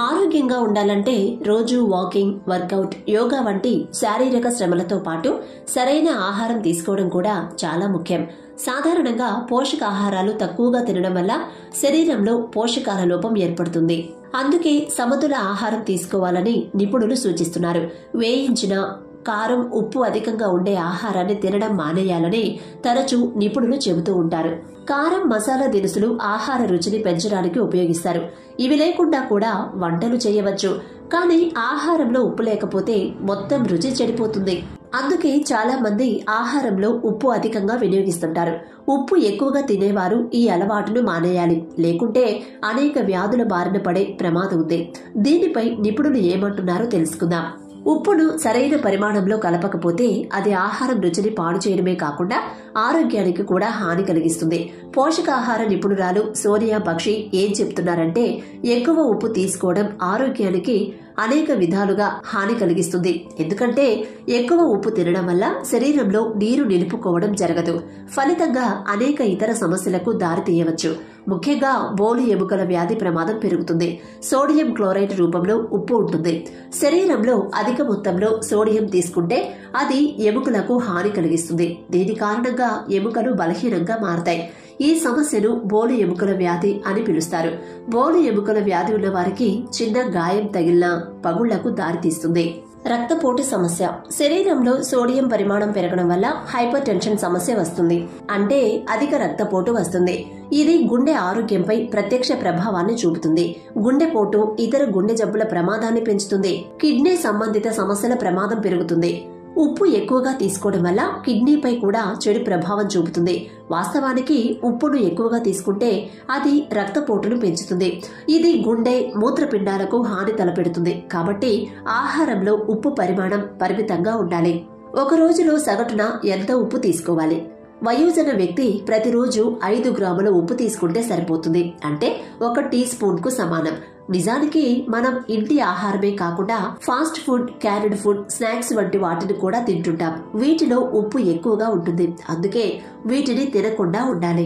ఆరోగ్యంగా ఉండాలంటే రోజు వాకింగ్, వర్కౌట్, యోగా వంటి శారీరక శ్రమలతో పాటు సరైన ఆహారం తీసుకోవడం కూడా చాలా ముఖ్యం. సాధారణంగా పోషకాహారాలు తక్కువగా తినడం వల్ల శరీరంలో పోషకాల లోపం ఏర్పడుతుంది. అందుకే సమతుల ఆహారం తీసుకోవాలని నిపుణులు సూచిస్తున్నారు. వేయించిన కారం, ఉప్పు అధికంగా ఉండే ఆహారాన్ని తినడం మానేయాలని తరచూ నిపుణులు చెబుతూ ఉంటారు. కారం, మసాలా దినుసులు ఆహార రుచిని పెంచడానికి ఉపయోగిస్తారు. ఇవి లేకుండా కూడా వంటలు చేయవచ్చు. కానీ ఆహారంలో ఉప్పు లేకపోతే మొత్తం రుచి చెడిపోతుంది. అందుకే చాలా మంది ఆహారంలో ఉప్పు అధికంగా వినియోగిస్తుంటారు. ఉప్పు ఎక్కువగా తినేవారు ఈ అలవాటును మానేయాలి. లేకుంటే అనేక వ్యాధుల బారిన పడే ప్రమాదం ఉంది. దీనిపై నిపుణులు ఏమంటున్నారో తెలుసుకుందాం. ఉప్పును సరైన పరిమాణంలో కలపకపోతే అది ఆహారం రుచిని పాడు చేయడమే కాకుండా ఆరోగ్యానికి కూడా హాని కలిగిస్తుంది. పోషకాహార నిపుణురాలు సోనియా బక్షి ఏం చెప్తున్నారంటే, ఎక్కువ ఉప్పు తీసుకోవడం ఆరోగ్యానికి అనేక విధాలుగా హాని కలిగిస్తుంది. ఎందుకంటే ఎక్కువ ఉప్పు తినడం వల్ల శరీరంలో నీరు నిలుపుకోవడం జరగదు. ఫలితంగా అనేక ఇతర సమస్యలకు దారితీయవచ్చు. ముఖ్యంగా బోలు ఎముకల వ్యాధి ప్రమాదం పెరుగుతుంది. సోడియం క్లోరైడ్ రూపంలో ఉప్పు ఉంటుంది. శరీరంలో అధిక మొత్తంలో సోడియం తీసుకుంటే అది ఎముకలకు హాని కలిగిస్తుంది. దీని కారణంగా ఎముకలు బలహీనంగా మారతాయి. ఈ సమస్యను బోలు ఎముకల వ్యాధి అని పిలుస్తారు. బోలు ఎముకల వ్యాధి ఉన్న వారికి చిన్న గాయం తగిలిన పగుళ్లకు దారితీస్తుంది. రక్తపోటు సమస్య. శరీరంలో సోడియం పరిమాణం పెరగడం వల్ల హైపర్ టెన్షన్ సమస్య వస్తుంది. అంటే అధిక రక్తపోటు వస్తుంది. ఇది గుండె ఆరోగ్యంపై ప్రత్యక్ష ప్రభావాన్ని చూపుతుంది. గుండెపోటు ఇతర గుండె జబ్బుల ప్రమాదాన్ని పెంచుతుంది. కిడ్నీ సంబంధిత సమస్యల ప్రమాదం పెరుగుతుంది. ఉప్పు ఎక్కువగా తీసుకోవడం వల్ల కిడ్నీపై కూడా చెడు ప్రభావం చూపుతుంది. వాస్తవానికి ఉప్పును ఎక్కువగా తీసుకుంటే అది రక్తపోటును పెంచుతుంది. ఇది గుండె, మూత్రపిండాలకు హాని తలపెడుతుంది. కాబట్టి ఆహారంలో ఉప్పు పరిమాణం పరిమితంగా ఉండాలి. ఒక రోజులో సగటున ఎంత ఉప్పు తీసుకోవాలి? వయోజన వ్యక్తి ప్రతిరోజు 5 గ్రాముల ఉప్పు తీసుకుంటే సరిపోతుంది. అంటే 1 టీ స్పూన్ కు సమానం. నిజానికి మనం ఇంటి ఆహారమే కాకుండా fast food, carried food, snacks వంటి వాటిని కూడా తింటుంటాం. వీటిలో ఉప్పు ఎక్కువగా ఉంటుంది. అందుకే వీటిని తినకుండా ఉండాలి.